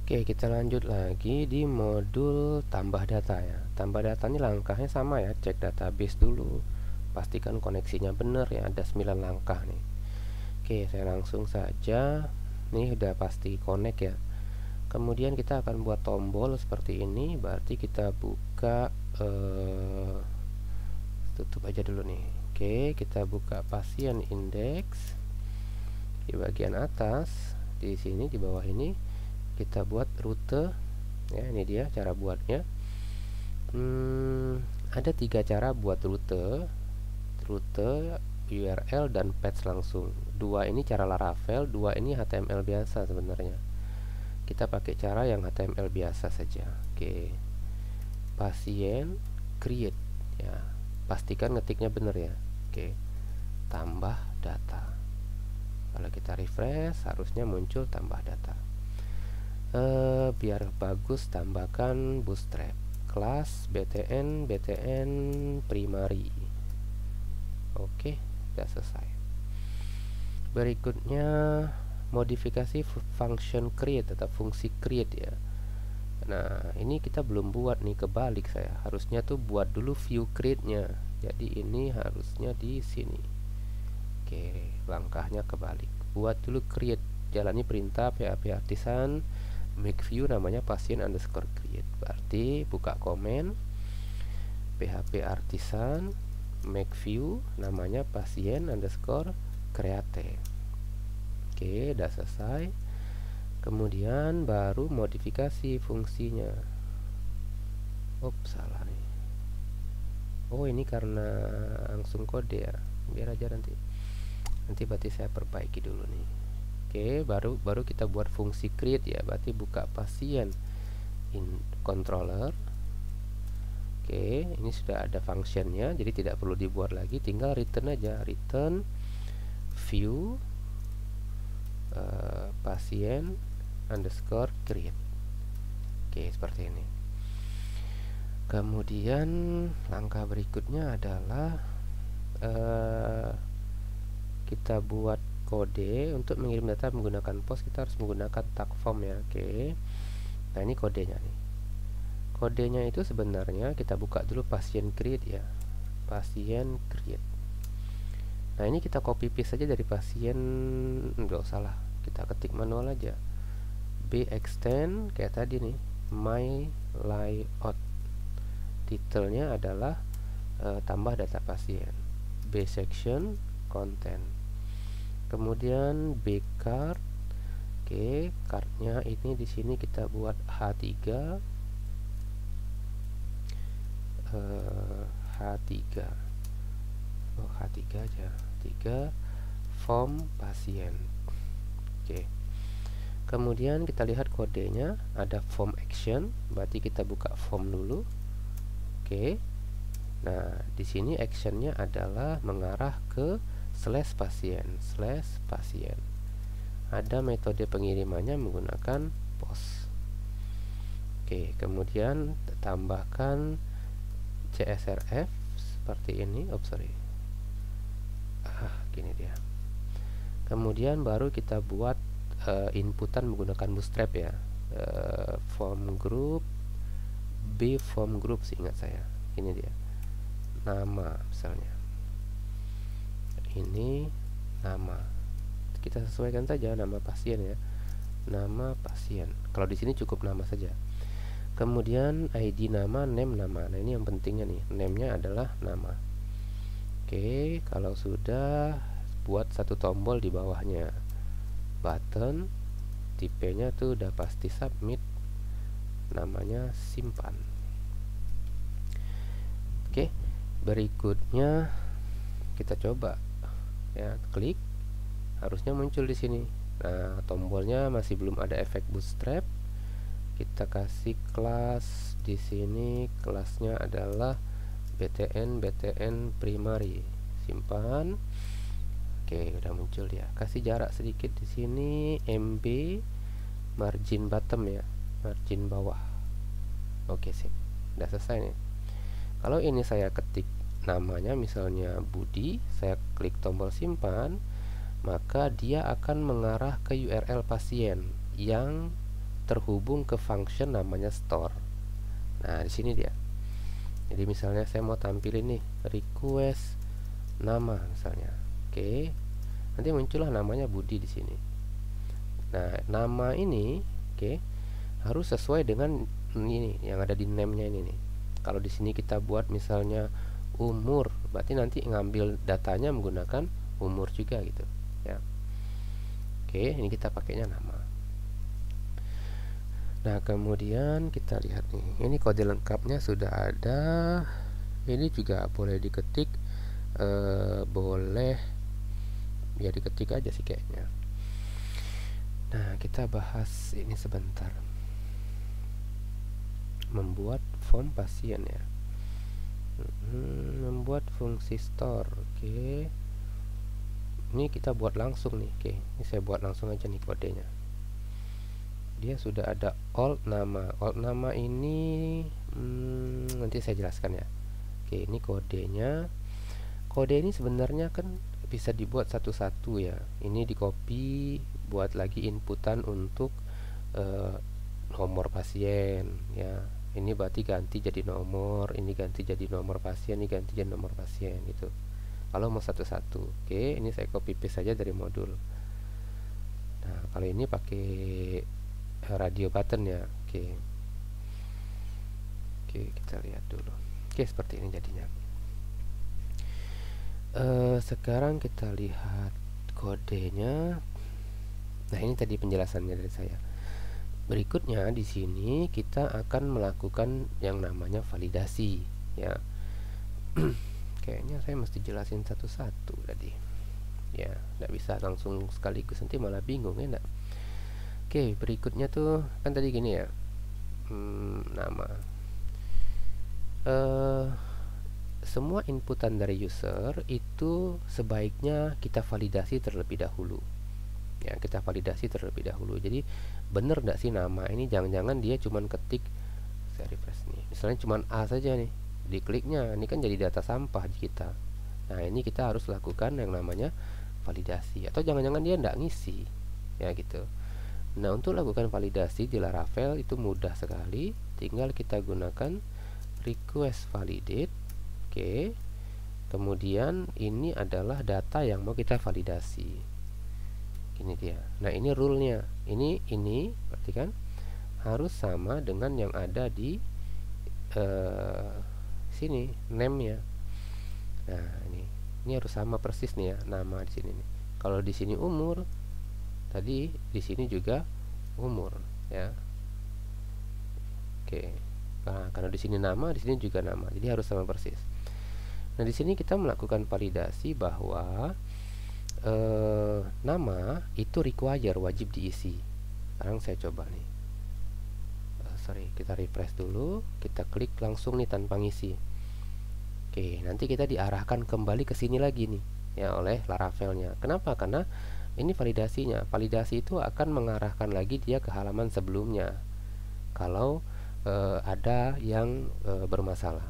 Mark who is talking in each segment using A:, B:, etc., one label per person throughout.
A: Oke, kita lanjut lagi di modul tambah data ya. Tambah data ini langkahnya sama ya, cek database dulu. Pastikan koneksinya benar ya, ada 9 langkah nih. Oke, saya langsung saja. Ini udah pasti connect ya. Kemudian kita akan buat tombol seperti ini, berarti kita buka tutup aja dulu nih. Oke, kita buka pasien index di bagian atas. Di sini di bawah ini kita buat rute ya. Ini dia cara buatnya. Ada 3 cara buat rute URL dan patch langsung. 2 ini cara Laravel, 2 ini HTML biasa sebenarnya. Kita pakai cara yang HTML biasa saja. Oke, pasien create ya, pastikan ngetiknya benar ya. Oke, tambah data. Kalau kita refresh harusnya muncul tambah data. Biar bagus tambahkan bootstrap kelas btn primary. Oke, sudah selesai. Berikutnya modifikasi function create atau fungsi create ya. Nah, ini kita belum buat nih, kebalik saya. Harusnya tuh buat dulu view create-nya. Jadi ini harusnya di sini. Oke, langkahnya kebalik. Buat dulu create, jalani perintah php artisan make view namanya pasien underscore create. Berarti buka komen php artisan make view namanya pasien underscore create. Oke, udah selesai. Kemudian baru modifikasi fungsinya. Salah nih. Oh, ini karena langsung kode ya. Biar aja nanti berarti saya perbaiki dulu nih. Oke, baru kita buat fungsi create ya. Berarti buka pasien in controller. Oke, ini sudah ada functionnya, jadi tidak perlu dibuat lagi, tinggal return aja, return view pasien underscore create. Oke, seperti ini. Kemudian langkah berikutnya adalah kita buat kode untuk mengirim data menggunakan post. Kita harus menggunakan tag form ya. Oke, nah ini kodenya nih. Kodenya itu sebenarnya kita buka dulu pasien create ya, pasien create. Nah, ini kita copy paste saja dari pasien, enggak usah lah, kita ketik manual aja. B extend kayak tadi nih, my layout. Titelnya adalah tambah data pasien. B section content. Kemudian B card. Oke, cardnya ini di sini kita buat H3. H3 aja, 3 form pasien. Oke, kemudian kita lihat kodenya ada form action, berarti kita buka form dulu. Oke, nah di sini actionnya adalah mengarah ke /pasien. Ada metode pengirimannya menggunakan post. Oke, kemudian tambahkan CSRF seperti ini. Gini dia. Kemudian baru kita buat inputan menggunakan bootstrap ya. Form group B form group, seingat saya. Ini dia. Nama misalnya. Ini nama. Kita sesuaikan saja nama pasien ya. Nama pasien. Kalau di sini cukup nama saja. Kemudian ID nama, name nama. Nah, ini yang pentingnya nih. Name-nya adalah nama. Oke, kalau sudah, buat satu tombol di bawahnya. Button, tipenya tuh udah pasti submit. Namanya simpan. Oke, berikutnya kita coba ya, klik. Harusnya muncul di sini. Nah, tombolnya masih belum ada efek bootstrap. Kita kasih kelas di sini, kelasnya adalah btn primary. Simpan. Oke, udah muncul ya. Kasih jarak sedikit di sini, MB margin bottom ya, margin bawah. Oke, sip. Udah selesai nih. Kalau ini saya ketik namanya misalnya Budi, saya klik tombol simpan, maka dia akan mengarah ke URL pasien yang terhubung ke function namanya store. Nah, di sini dia. Jadi misalnya saya mau tampilin nih request nama misalnya. Oke. Nanti muncullah namanya Budi di sini. Nah, nama ini harus sesuai dengan ini yang ada di name-nya ini nih. Kalau di sini kita buat misalnya umur, berarti nanti ngambil datanya menggunakan umur juga gitu ya. Oke, ini kita pakainya nama. Nah, kemudian kita lihat nih, ini kode lengkapnya sudah ada. Ini juga boleh diketik, boleh ya diketik aja sih kayaknya. Nah, kita bahas ini sebentar. Membuat form pasien ya. Membuat fungsi store. Oke. Ini kita buat langsung nih. Oke, ini saya buat langsung aja nih kodenya. Dia sudah ada alt nama. Alt nama ini nanti saya jelaskan ya. Oke, ini kodenya. Kode ini sebenarnya kan bisa dibuat satu-satu ya. Ini di copy, buat lagi inputan untuk nomor pasien ya. Ini berarti ganti jadi nomor, ini ganti jadi nomor pasien, ini ganti jadi nomor pasien gitu. Kalau mau satu-satu. Oke, ini saya copy paste saja dari modul. Nah, kalau ini pakai radio button ya. Oke, kita lihat dulu. Oke, seperti ini jadinya. Sekarang kita lihat kodenya. Nah, ini tadi penjelasannya dari saya. Berikutnya di sini kita akan melakukan yang namanya validasi ya. Kayaknya saya mesti jelasin satu-satu tadi. Ya, nggak bisa langsung sekaligus, nanti malah bingung ya enggak. Oke, berikutnya tuh kan tadi gini ya. Nama. Semua inputan dari user itu sebaiknya kita validasi terlebih dahulu. Ya, kita validasi terlebih dahulu. Jadi bener nggak sih nama ini, jangan-jangan dia cuman ketik, saya refresh nih, misalnya cuman A saja nih, dikliknya ini kan jadi data sampah di kita. Nah, ini kita harus lakukan yang namanya validasi, atau jangan-jangan dia nggak ngisi ya gitu. Nah, untuk lakukan validasi di Laravel itu mudah sekali, tinggal kita gunakan request validate. Oke, kemudian ini adalah data yang mau kita validasi. Ini dia. Nah, ini rule-nya. Ini berarti kan harus sama dengan yang ada di sini, name-nya. Nah, ini harus sama persis nih ya, nama di sini nih. Kalau di sini umur, tadi di sini juga umur ya. Oke. Nah, karena di sini nama, di sini juga nama. Jadi harus sama persis. Nah, di sini kita melakukan validasi bahwa nama itu require, wajib diisi. Sekarang saya coba nih. Kita refresh dulu, kita klik langsung nih tanpa ngisi. Oke, nanti kita diarahkan kembali ke sini lagi nih ya oleh Laravelnya. Kenapa? Karena ini validasinya. Validasi itu akan mengarahkan lagi dia ke halaman sebelumnya kalau ada yang bermasalah.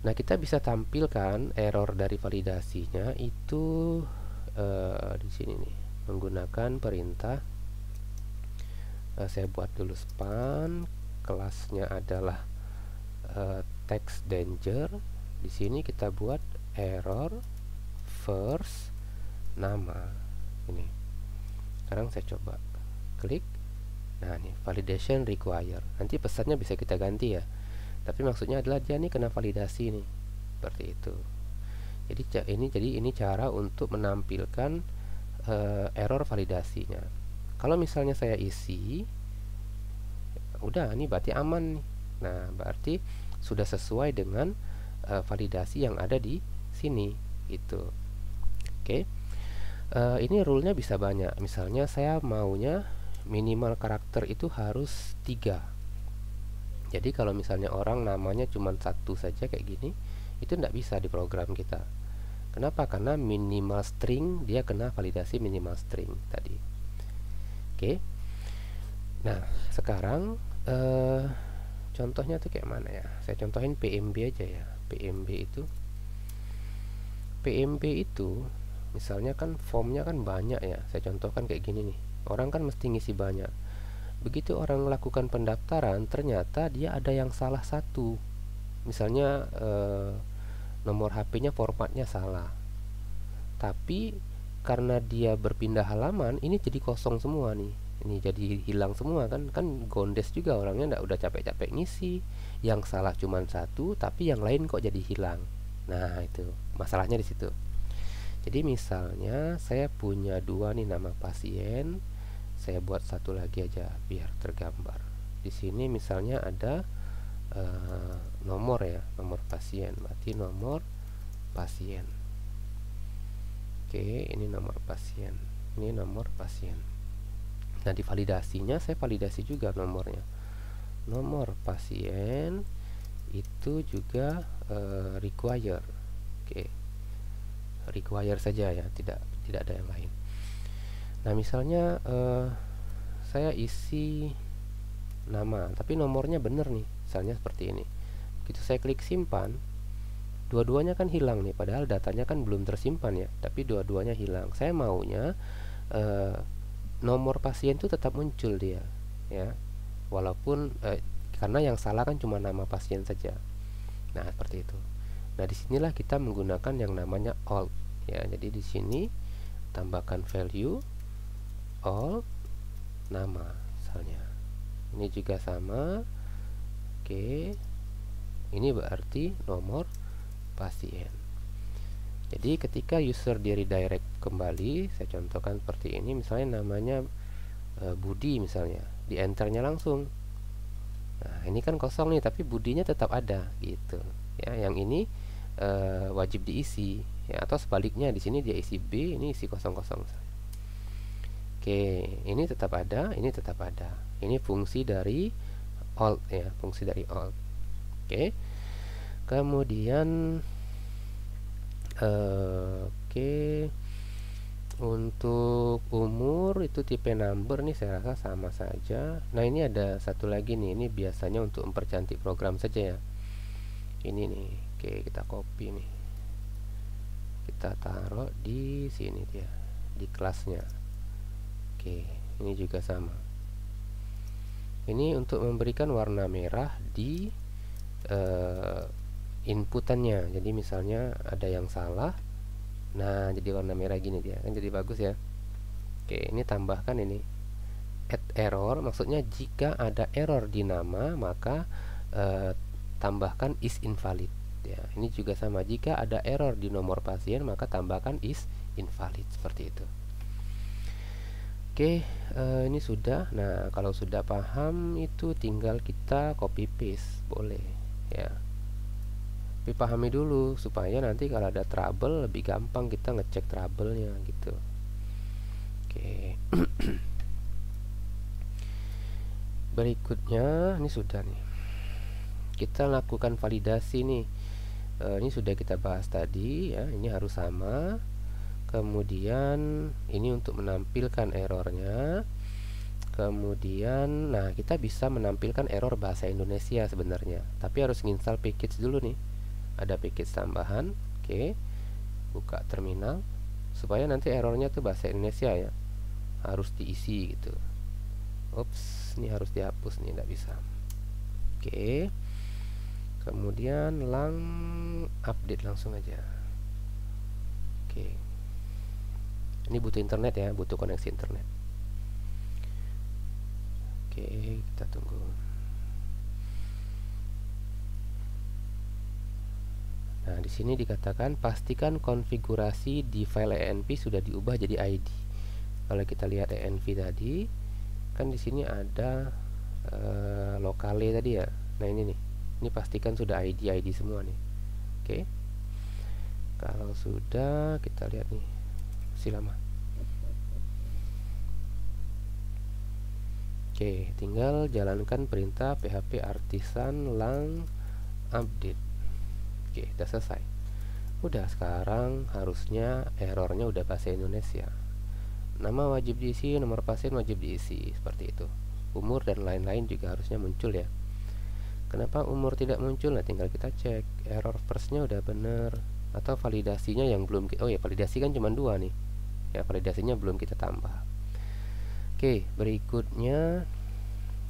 A: Nah, kita bisa tampilkan error dari validasinya itu di sini nih, menggunakan perintah. Saya buat dulu span, kelasnya adalah text danger. Di sini kita buat error first nama ini. Sekarang saya coba klik. Nah, ini validation require. Nanti pesannya bisa kita ganti ya, tapi maksudnya adalah dia nih kena validasi nih, seperti itu. Jadi ini cara untuk menampilkan error validasinya. Kalau misalnya saya isi, udah ini berarti aman nih. Nah, berarti sudah sesuai dengan validasi yang ada di sini itu. Oke. Ini rule-nya bisa banyak. Misalnya saya maunya minimal karakter itu harus 3. Jadi kalau misalnya orang namanya cuma 1 saja kayak gini, itu tidak bisa di program kita. Kenapa? Karena minimal string, dia kena validasi minimal string tadi. Oke. Nah, sekarang contohnya tuh kayak mana ya? Saya contohin PMB aja ya. PMB itu misalnya kan formnya kan banyak ya. Saya contohkan kayak gini nih. Orang kan mesti ngisi banyak. begitu orang melakukan pendaftaran ternyata dia ada yang salah satu, misalnya nomor HP-nya formatnya salah, tapi karena dia berpindah halaman ini jadi kosong semua nih, ini jadi hilang semua kan gondes juga orangnya, ndak udah capek-capek ngisi, yang salah cuman satu tapi yang lain kok jadi hilang. Nah itu masalahnya di situ. Jadi misalnya saya punya dua nih nama pasien, saya buat satu lagi aja biar tergambar. Di sini misalnya ada nomor ya, nomor pasien, berarti nomor pasien. Oke, ini nomor pasien, ini nomor pasien. Nah di validasinya saya validasi juga nomornya, nomor pasien itu juga require. Oke, require saja ya, tidak ada yang lain. Nah misalnya saya isi nama tapi nomornya bener nih, misalnya seperti ini. Begitu saya klik simpan, dua-duanya kan hilang nih, padahal datanya kan belum tersimpan ya, tapi dua-duanya hilang. Saya maunya nomor pasien itu tetap muncul dia ya, walaupun karena yang salah kan cuma nama pasien saja. Nah seperti itu. Nah disinilah kita menggunakan yang namanya alt ya. Jadi di sini tambahkan value alt nama misalnya. Ini juga sama. Oke, ini berarti nomor pasien. Jadi ketika user di redirect kembali, saya contohkan seperti ini, misalnya namanya Budi misalnya, di enternya langsung. Nah ini kan kosong nih, tapi Budinya tetap ada gitu ya. Yang ini wajib diisi ya, atau sebaliknya di sini dia isi B, ini isi kosong-kosong. Oke, ini tetap ada, ini tetap ada. Ini fungsi dari alt ya, fungsi dari alt. Oke. Kemudian oke, untuk umur itu tipe number nih saya rasa sama saja. Nah ini ada satu lagi nih, ini biasanya untuk mempercantik program saja ya. Ini nih, oke kita copy nih, kita taruh di sini dia, di kelasnya. Oke, ini juga sama. Ini untuk memberikan warna merah di inputannya. Jadi misalnya ada yang salah, nah jadi warna merah gini dia kan, jadi bagus ya. Oke, ini tambahkan ini add error, maksudnya jika ada error di nama maka tambahkan is invalid ya. Ini juga sama, jika ada error di nomor pasien maka tambahkan is invalid, seperti itu. Oke, ini sudah. Nah kalau sudah paham itu tinggal kita copy paste boleh ya, tapi pahami dulu supaya nanti kalau ada trouble lebih gampang kita ngecek trouble-nya gitu. Oke. Berikutnya ini sudah nih, kita lakukan validasi nih. Ini sudah kita bahas tadi ya, ini harus sama. Kemudian ini untuk menampilkan errornya. Kemudian nah kita bisa menampilkan error bahasa Indonesia sebenarnya, tapi harus install package dulu nih. Ada package tambahan. Oke, buka terminal supaya nanti errornya tuh bahasa Indonesia ya, harus diisi gitu. Ups, ini harus dihapus nih, tidak bisa. Oke, kemudian update langsung aja. Oke, ini butuh internet ya, butuh koneksi internet. Oke, kita tunggu. Nah, di sini dikatakan pastikan konfigurasi di file env sudah diubah jadi ID. Kalau kita lihat env tadi, kan di sini ada lokale tadi ya. Nah, ini nih. Ini pastikan sudah ID semua nih. Oke. Kalau sudah, kita lihat nih. Masih lama. Oke, tinggal jalankan perintah php artisan lang update. Oke, udah selesai. Udah, sekarang harusnya errornya udah bahasa Indonesia. Nama wajib diisi, nomor pasien wajib diisi, seperti itu. Umur dan lain-lain juga harusnya muncul ya. Kenapa umur tidak muncul? Nah, tinggal kita cek error firstnya udah bener atau validasinya yang belum. Oh ya, validasi kan cuma 2 nih. Ya, validasinya belum kita tambah. Oke, berikutnya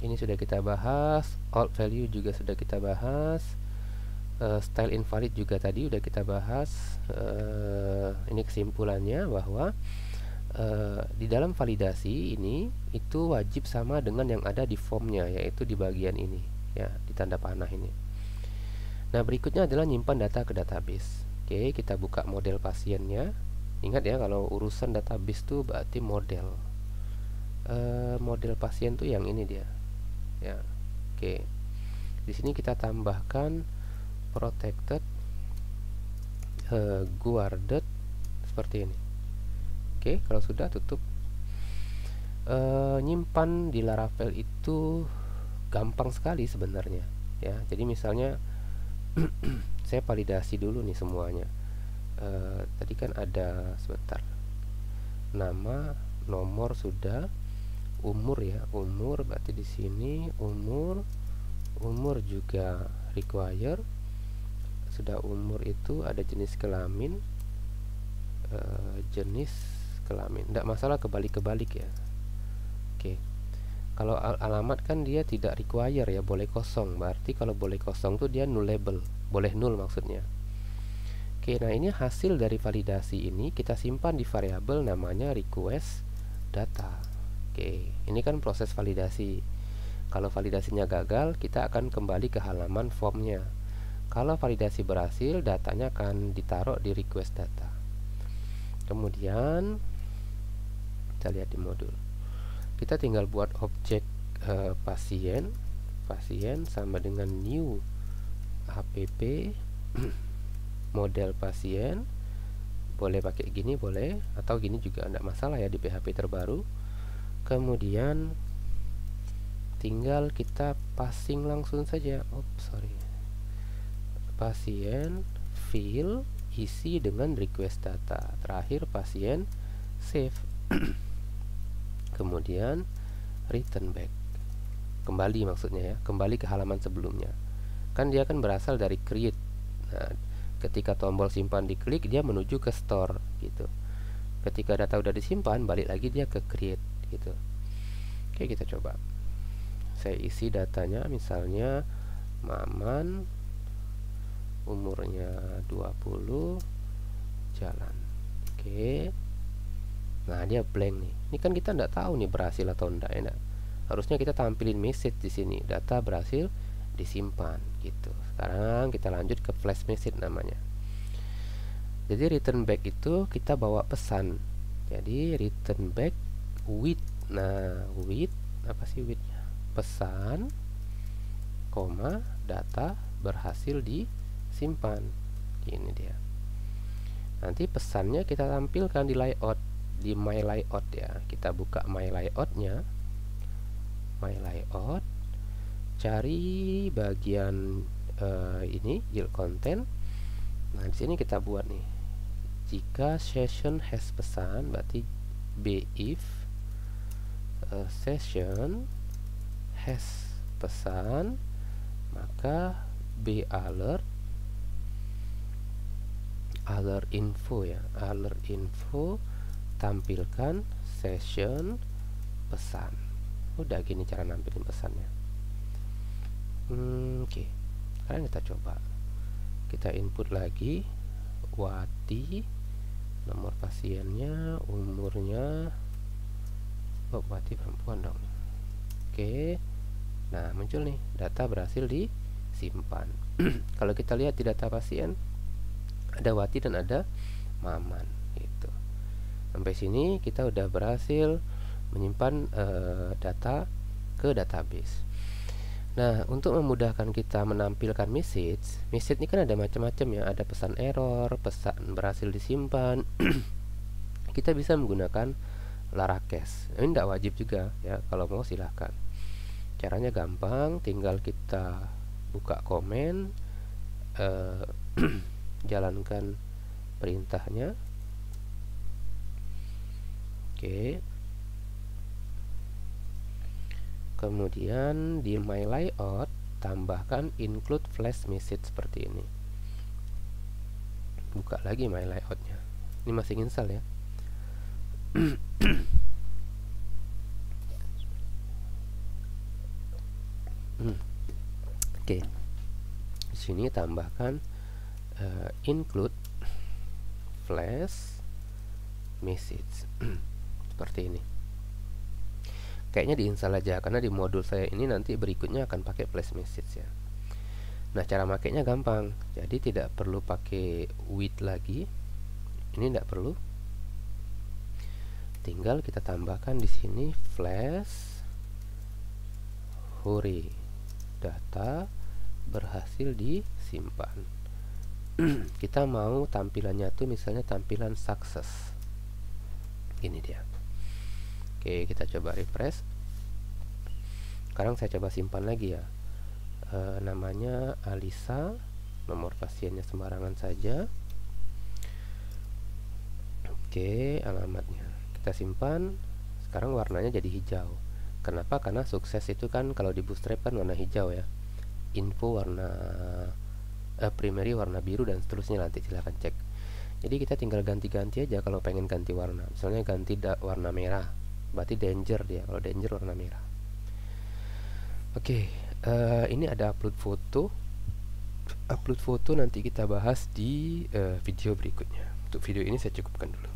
A: ini sudah kita bahas, alt value juga sudah kita bahas, style invalid juga tadi udah kita bahas. Ini kesimpulannya bahwa di dalam validasi ini itu wajib sama dengan yang ada di formnya, yaitu di bagian ini ya, di tanda panah ini. Nah, berikutnya adalah nyimpan data ke database. Oke, kita buka model pasiennya. Ingat ya, kalau urusan database itu berarti model. Model pasien tuh yang ini dia ya. Oke, di sini kita tambahkan protected, guarded seperti ini. Oke, kalau sudah tutup. Nyimpan di Laravel itu gampang sekali sebenarnya ya. Jadi misalnya saya validasi dulu nih semuanya. Tadi kan ada sebentar, nama, nomor sudah, umur ya, umur berarti di sini umur juga require. Sudah umur itu ada jenis kelamin, jenis kelamin tidak masalah, kebalik ya. Oke, kalau alamat kan dia tidak require ya, boleh kosong. Berarti kalau boleh kosong tuh dia nullable, boleh null maksudnya. Oke, nah ini hasil dari validasi ini kita simpan di variabel namanya request data. Oke, ini kan proses validasi. Kalau validasinya gagal, kita akan kembali ke halaman formnya. Kalau validasi berhasil, datanya akan ditaruh di request data. Kemudian kita lihat di modul. Kita tinggal buat objek pasien sama dengan new app model pasien. Boleh pakai gini, boleh, atau gini juga tidak masalah ya di PHP terbaru. Kemudian tinggal kita passing langsung saja. Pasien fill isi dengan request data. Terakhir pasien save. Kemudian return back, kembali maksudnya ya, kembali ke halaman sebelumnya. Kan dia kan berasal dari create. Nah, ketika tombol simpan diklik, dia menuju ke store gitu. Ketika data udah disimpan, balik lagi dia ke create gitu. Oke, kita coba. Saya isi datanya, misalnya Maman, umurnya 20, jalan. Oke. Nah, dia blank nih. Ini kan kita tidak tahu nih berhasil atau enggak ya. Harusnya kita tampilin message di sini, data berhasil disimpan gitu. Sekarang kita lanjut ke flash message namanya. Jadi return back itu kita bawa pesan. Jadi return back with. Nah, with apa sih withnya? Pesan, koma, data berhasil disimpan. Ini dia. Nanti pesannya kita tampilkan di layout, di my layout ya. Kita buka my layoutnya, my layout, cari bagian ini yield content. Nah, di sini kita buat nih, jika session has pesan, berarti b if session has pesan, maka b alert info ya, alert info, tampilkan session pesan. Udah gini cara nampilin pesannya. Oke. Sekarang kita coba. Kita input lagi Wati, nomor pasiennya, umurnya. Wati perempuan dong. Oke. Nah, muncul nih, data berhasil disimpan. Kalau kita lihat di data pasien, ada Wati dan ada Maman gitu. Sampai sini kita udah berhasil menyimpan data ke database. Nah, untuk memudahkan kita menampilkan message ini kan ada macam-macam ya. Ada pesan error, pesan berhasil disimpan. Kita bisa menggunakan Laracache. Ini tidak wajib juga ya, kalau mau silahkan. Caranya gampang, tinggal kita buka komen, jalankan perintahnya. Oke. Kemudian di my layout tambahkan include flash message seperti ini. Buka lagi my layoutnya. Ini masih install ya. Oke. Di sini tambahkan include flash message seperti ini. Kayaknya diinstal aja karena di modul saya ini nanti berikutnya akan pakai flash message ya. Nah, cara makainya gampang. Jadi tidak perlu pakai with lagi. Ini tidak perlu. Tinggal kita tambahkan di sini flash hore. Data berhasil disimpan. Kita mau tampilannya tuh misalnya tampilan sukses. Ini dia. Oke, kita coba refresh. Sekarang saya coba simpan lagi ya. Namanya Alisa, nomor pasiennya sembarangan saja. Oke, alamatnya kita simpan. Sekarang warnanya jadi hijau. Kenapa? Karena sukses itu kan kalau di Bootstrap kan warna hijau ya. Info warna primary warna biru dan seterusnya, nanti silahkan cek. Jadi kita tinggal ganti-ganti aja kalau pengen ganti warna. Misalnya ganti warna merah, berarti danger dia. Kalau danger warna merah. Oke, ini ada upload foto. Upload foto nanti kita bahas di video berikutnya. Untuk video ini saya cukupkan dulu.